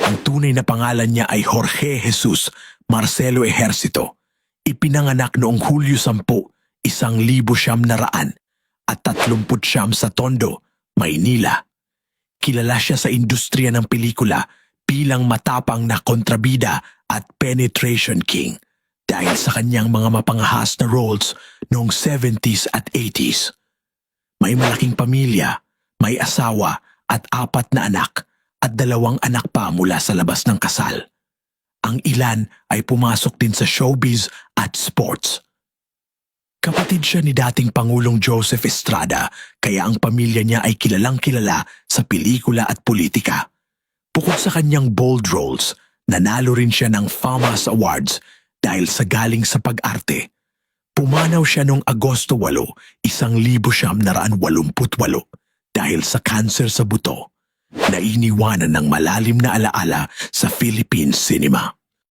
Ang tunay na pangalan niya ay Jorge Jesus Marcelo Ejercito. Ipinanganak noong Hulyo 10, 1939 sa Tondo, Maynila. Kilala siya sa industriya ng pelikula bilang matapang na kontrabida at penetration king dahil sa kanyang mga mapangahas na roles noong 70s at 80s. May malaking pamilya, may asawa at 4 na anak at 2 anak pa mula sa labas ng kasal. Ang ilan ay pumasok din sa showbiz at sports. Kapatid siya ni dating Pangulong Joseph Estrada kaya ang pamilya niya ay kilalang-kilala sa pelikula at politika. Bukod sa kanyang bold roles, nanalo rin siya ng FAMAS Awards dahil sa galing sa pag-arte. Pumanaw siya noong Agosto 8, 1988 dahil sa cancer sa buto na iniwanan ng malalim na alaala sa Philippine cinema.